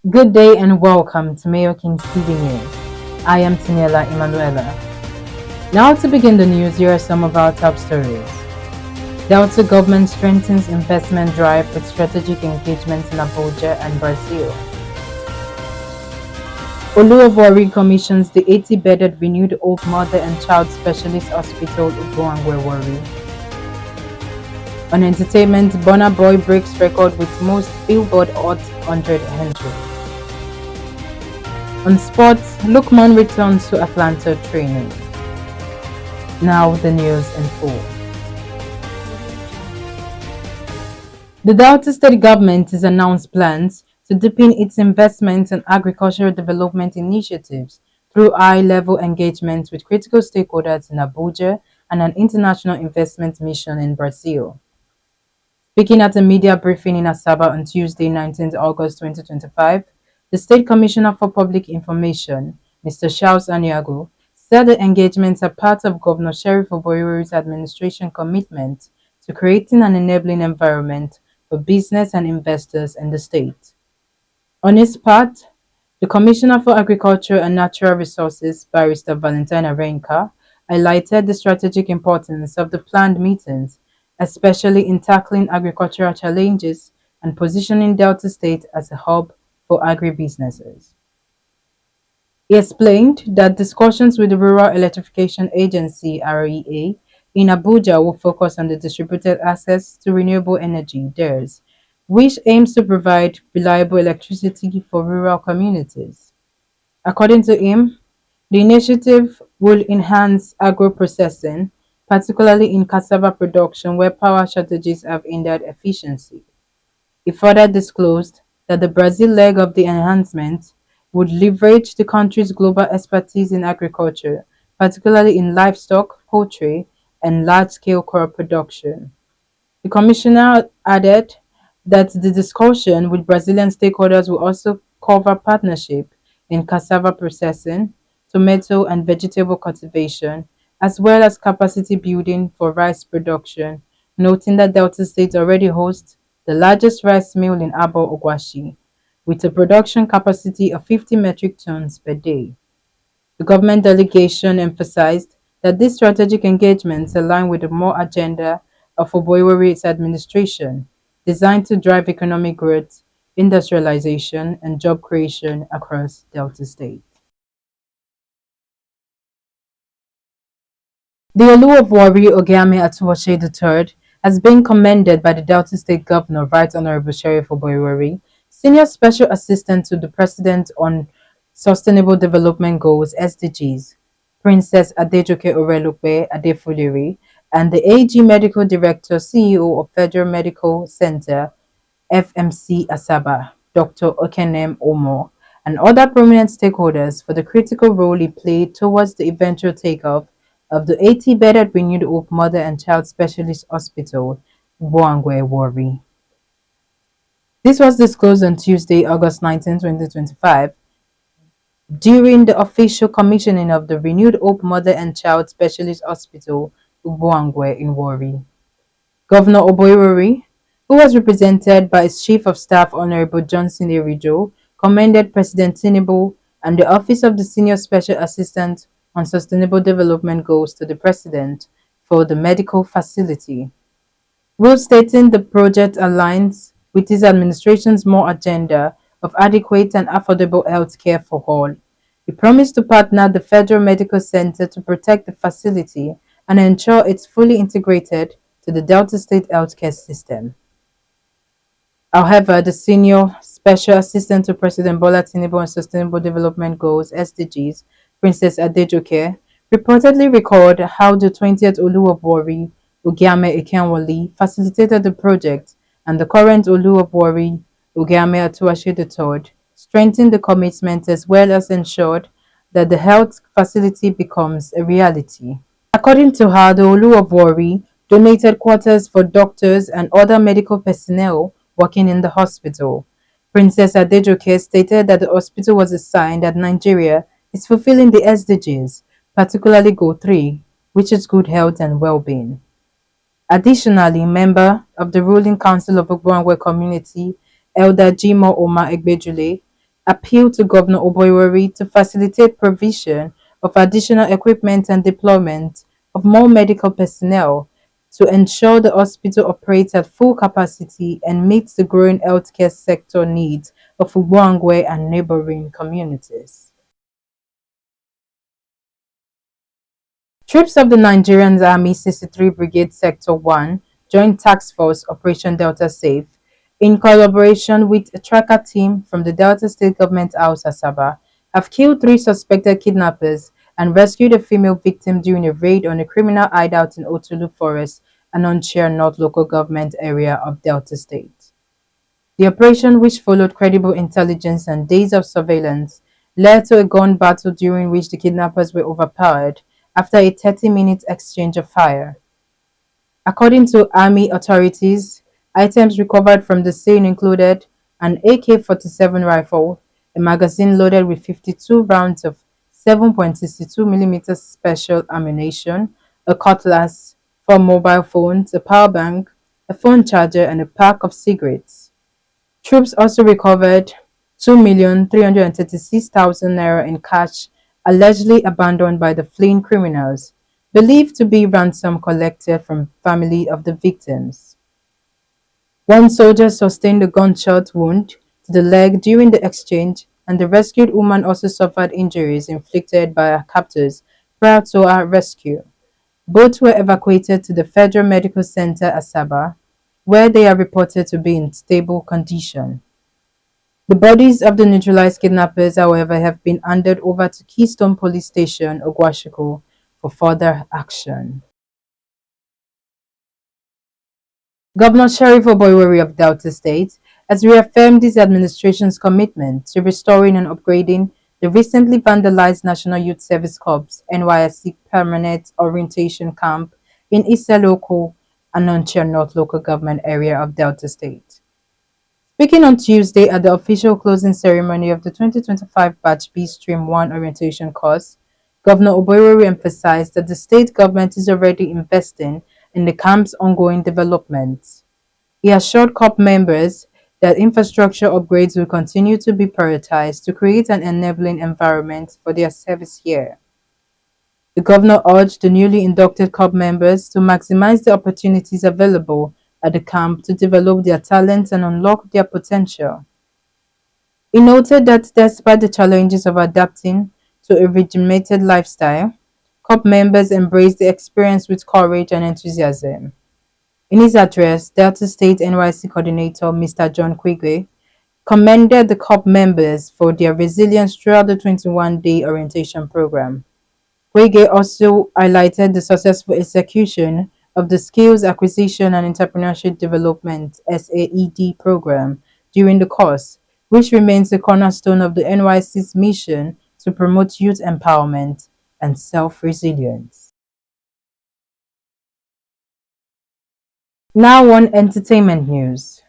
Good day and welcome to Mayo King's TV News. I am Tiniela Emanuela. Now to begin the news, here are some of our top stories. Delta government strengthens investment drive with strategic engagements in Abuja and Brazil. Olu of Warri commissions the 80-bedded renewed Hope Mother and Child Specialist Hospital Ugbuwangue-Warri. On entertainment, Burna Boy breaks record with most Billboard Hot 100 entries. On sports, Lookman returns to Atalanta training. Now the news in full. The Delta State government has announced plans to deepen its investments in agricultural development initiatives through high-level engagements with critical stakeholders in Abuja and an international investment mission in Brazil. Speaking at a media briefing in Asaba on Tuesday, 19th August 2025, the State Commissioner for Public Information, Mr. Charles Aniago, said the engagements are part of Governor Sheriff Oborevwori's administration commitment to creating an enabling environment for business and investors in the state. On his part, the Commissioner for Agriculture and Natural Resources, Barrister Valentine Arenka, highlighted the strategic importance of the planned meetings, especially in tackling agricultural challenges and positioning Delta State as a hub for agribusinesses. He explained that discussions with the Rural Electrification Agency (REA) in Abuja will focus on the distributed access to renewable energy (DERS), which aims to provide reliable electricity for rural communities. According to him, the initiative will enhance agro-processing, particularly in cassava production where power shortages have hindered efficiency. He further disclosed that the Brazil leg of the enhancement would leverage the country's global expertise in agriculture, particularly in livestock, poultry, and large-scale crop production. The commissioner added that the discussion with Brazilian stakeholders will also cover partnership in cassava processing, tomato and vegetable cultivation, as well as capacity building for rice production, noting that Delta State already hosts the largest rice mill in Abo Ogwashi, with a production capacity of 50 metric tons per day. The government delegation emphasized that these strategic engagements align with the more agenda of Oborevwori's administration, designed to drive economic growth, industrialization, and job creation across Delta State. The Olu of Warri Ogiame Atuwatse III has been commended by the Delta State Governor, Right Honorable Sheriff Oborevwori, Senior Special Assistant to the President on Sustainable Development Goals (SDGs), Princess Adejoke Orelope Adefulire, and the AG Medical Director CEO of Federal Medical Center FMC Asaba, Dr. Ekeneam Omo, and other prominent stakeholders for the critical role he played towards the eventual takeoff of the 80-bedded renewed Hope Mother and Child Specialist Hospital, Ugbuwangue-Warri. This was disclosed on Tuesday, August 19, 2025, during the official commissioning of the renewed Hope Mother and Child Specialist Hospital, Ugbuwangue-Warri. Governor Oborevwori, who was represented by his Chief of Staff Honorable Johnson Erijo, commended President Tinubu and the Office of the Senior Special Assistant on Sustainable Development Goals to the President for the medical facility, while stating the project aligns with his administration's more agenda of adequate and affordable health care for all. He promised to partner the Federal Medical Center to protect the facility and ensure it's fully integrated to the Delta State healthcare system. However, the Senior Special Assistant to President Bola Tinubu on Sustainable Development Goals (SDGs), Princess Adejoke, reportedly recalled how the 20th Olu of Warri, Ugbuwangue Atuwatse facilitated the project, and the current Olu of Warri, Ogiame Atuwatse III, strengthened the commitment as well as ensured that the health facility becomes a reality. According to her, the Olu of Warri donated quarters for doctors and other medical personnel working in the hospital. Princess Adejoke stated that the hospital was a sign that Nigeria is fulfilling the SDGs, particularly Goal 3, which is good health and well-being. Additionally, member of the ruling council of Ugbuwangue community, Elder Jimo Oma Egbejule, appealed to Governor Oborevwori to facilitate provision of additional equipment and deployment of more medical personnel to ensure the hospital operates at full capacity and meets the growing healthcare sector needs of Ugbuwangue and neighboring communities. Troops of the Nigerian Army 63 Brigade Sector 1 Joint Task Force Operation Delta Safe, in collaboration with a tracker team from the Delta State Government House Asaba, have killed three suspected kidnappers and rescued a female victim during a raid on a criminal hideout in Otulu Forest, an Onitsha North local government area of Delta State. The operation, which followed credible intelligence and days of surveillance, led to a gun battle during which the kidnappers were overpowered after a 30-minute exchange of fire. According to Army authorities, items recovered from the scene included an AK-47 rifle, a magazine loaded with 52 rounds of 7.62 mm special ammunition, a cutlass, four mobile phones, a power bank, a phone charger, and a pack of cigarettes. Troops also recovered 2,336,000 naira in cash allegedly abandoned by the fleeing criminals, believed to be ransom collected from family of the victims. One soldier sustained a gunshot wound to the leg during the exchange, and the rescued woman also suffered injuries inflicted by her captors prior to her rescue. Both were evacuated to the Federal Medical Center Asaba, where they are reported to be in stable condition. The bodies of the neutralized kidnappers, however, have been handed over to Keystone Police Station, Ogwashiko, for further action. Governor Sheriff Oborevwori of Delta State has reaffirmed his administration's commitment to restoring and upgrading the recently vandalized National Youth Service Corps NYSC Permanent Orientation Camp in Iseloko, Anonchia North local government area of Delta State. Speaking on Tuesday at the official closing ceremony of the 2025 Batch B Stream 1 orientation course, Governor Oborevwori emphasized that the state government is already investing in the camp's ongoing development. He assured COP members that infrastructure upgrades will continue to be prioritized to create an enabling environment for their service here. The governor urged the newly inducted COP members to maximize the opportunities available at the camp to develop their talents and unlock their potential. He noted that despite the challenges of adapting to a regimented lifestyle, COP members embraced the experience with courage and enthusiasm. In his address, Delta State NYC Coordinator Mr. John Quigwe commended the COP members for their resilience throughout the 21-day orientation program. Quigwe also highlighted the successful execution of the Skills Acquisition and Entrepreneurship Development SAED program during the course, which remains the cornerstone of the NYC's mission to promote youth empowerment and self-resilience. Now on entertainment news.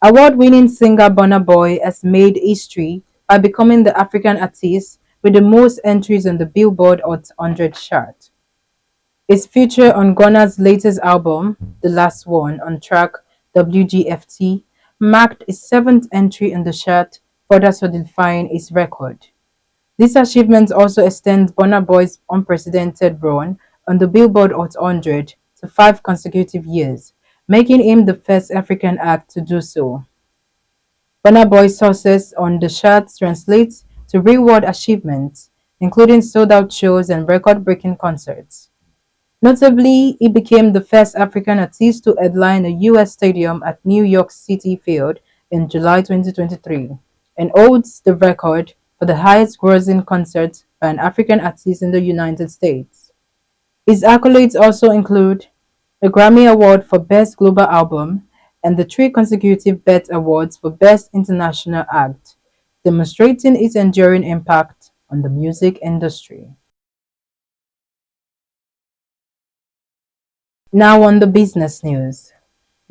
Award-winning singer Burna Boy has made history by becoming the African artist with the most entries on the Billboard Hot 100 chart. His feature on Ghana's latest album, The Last One, on track WGFT, marked his seventh entry in the chart, further solidifying his record. This achievement also extends Burna Boy's unprecedented run on the Billboard Hot 100 to 5 consecutive years, making him the first African act to do so. Burna Boy's success on the charts translates to real-world achievements, including sold-out shows and record-breaking concerts. Notably, he became the first African artist to headline a U.S. stadium at New York City Field in July 2023 and holds the record for the highest-grossing concert by an African artist in the United States. His accolades also include a Grammy Award for Best Global Album and the 3 consecutive BET Awards for Best International Act, demonstrating its enduring impact on the music industry. Now on the business news.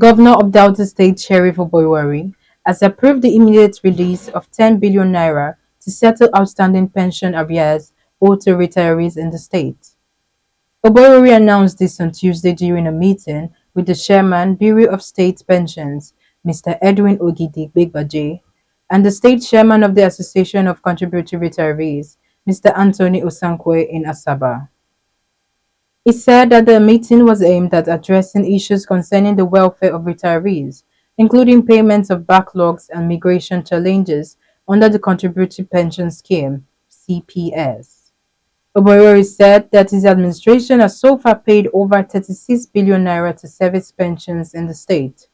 Governor of Delta State Sheriff Oborevwori has approved the immediate release of 10 billion naira to settle outstanding pension arrears owed to retirees in the state. Oborevwori announced this on Tuesday during a meeting with the Chairman, Bureau of State Pensions, Mr. Edwin Ogidi Gbegbaje, and the state chairman of the Association of Contributory Retirees, Mr. Anthony Osankwe in Asaba. He said that the meeting was aimed at addressing issues concerning the welfare of retirees, including payments of backlogs and migration challenges under the Contributory Pension Scheme (CPS). Oborevwori said that his administration has so far paid over 36 billion naira to service pensions in the state.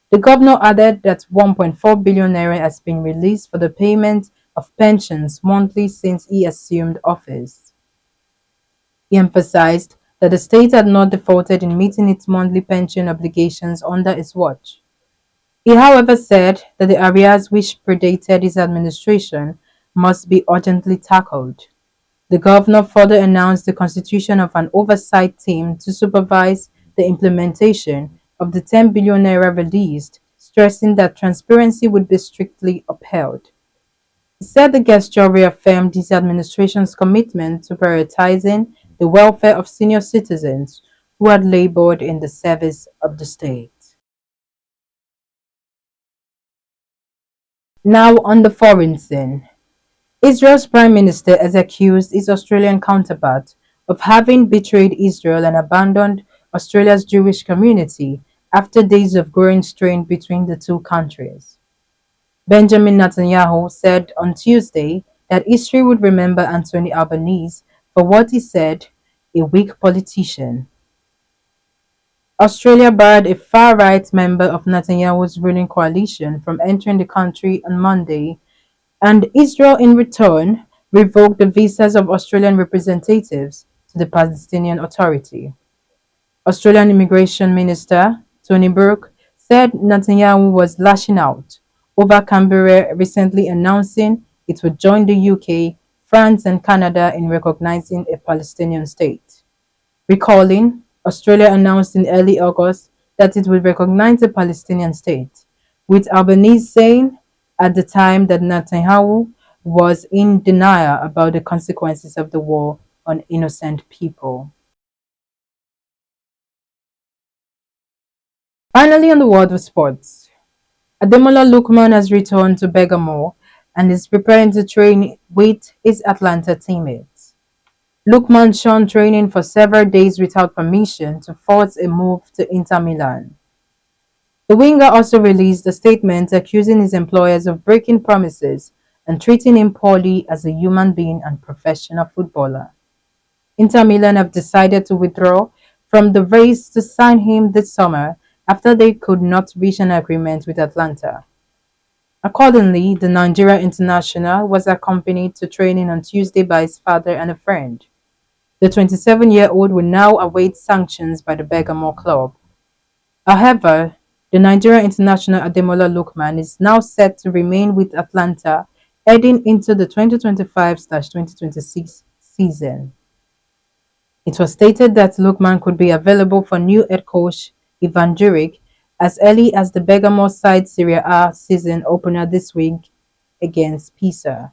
The governor added that 1.4 billion naira has been released for the payment of pensions monthly since he assumed office. He emphasized that the state had not defaulted in meeting its monthly pension obligations under his watch. He, however, said that the areas which predated his administration must be urgently tackled. The governor further announced the constitution of an oversight team to supervise the implementation of the 10 billion naira released, stressing that transparency would be strictly upheld. He said the gesture reaffirmed his administration's commitment to prioritizing the welfare of senior citizens who had labored in the service of the state. Now on the foreign scene. Israel's Prime Minister has accused his Australian counterpart of having betrayed Israel and abandoned Australia's Jewish community after days of growing strain between the two countries. Benjamin Netanyahu said on Tuesday that history would remember Anthony Albanese for what he said, a weak politician. Australia barred a far-right member of Netanyahu's ruling coalition from entering the country on Monday, and Israel in return revoked the visas of Australian representatives to the Palestinian Authority. Australian Immigration Minister Tony Burke said Netanyahu was lashing out over Canberra recently announcing it would join the UK, France and Canada in recognizing a Palestinian state. Recalling, Australia announced in early August that it would recognize a Palestinian state, with Albanese saying at the time that Netanyahu was in denial about the consequences of the war on innocent people. Finally, on the world of sports, Ademola Lookman has returned to Bergamo and is preparing to train with his Atalanta teammates. Lookman shunned training for several days without permission to force a move to Inter Milan. The winger also released a statement accusing his employers of breaking promises and treating him poorly as a human being and professional footballer. Inter Milan have decided to withdraw from the race to sign him this summer after they could not reach an agreement with Atalanta. Accordingly, the Nigeria international was accompanied to training on Tuesday by his father and a friend. The 27-year-old will now await sanctions by the Bergamo club. However, the Nigeria international Ademola Lookman is now set to remain with Atalanta heading into the 2025-2026 season. It was stated that Lookman could be available for new head coach Ivan as early as the Bergamo side Serie A season opener this week against Pisa.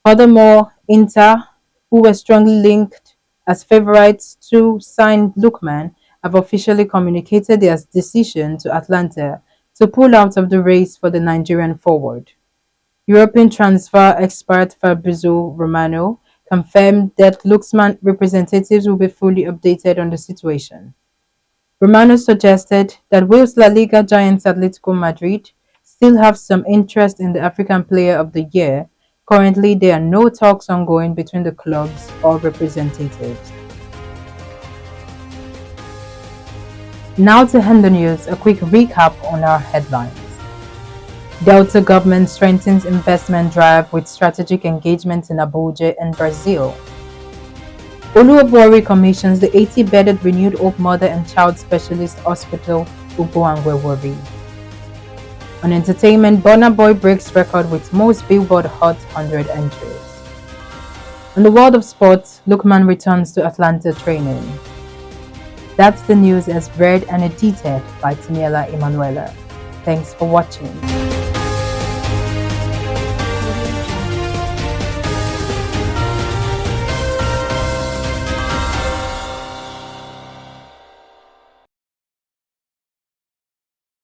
Furthermore, Inter, who were strongly linked as favourites to sign Lookman, have officially communicated their decision to Atalanta to pull out of the race for the Nigerian forward. European transfer expert Fabrizio Romano confirmed that Lookman representatives will be fully updated on the situation. Romano suggested that whilst La Liga giants Atletico Madrid still have some interest in the African Player of the Year, currently there are no talks ongoing between the clubs or representatives. Now to end the news, a quick recap on our headlines. Delta government strengthens investment drive with strategic engagement in Abuja and Brazil. Olu of Warri commissions the 80-bedded Renewed Hope Mother and Child Specialist Hospital, Ugbuwangue-Warri. On entertainment, Burna Boy breaks record with most Billboard Hot 100 entries. In the world of sports, Lookman returns to Atalanta training. That's the news as read and edited by Tiniela Emanuela. Thanks for watching.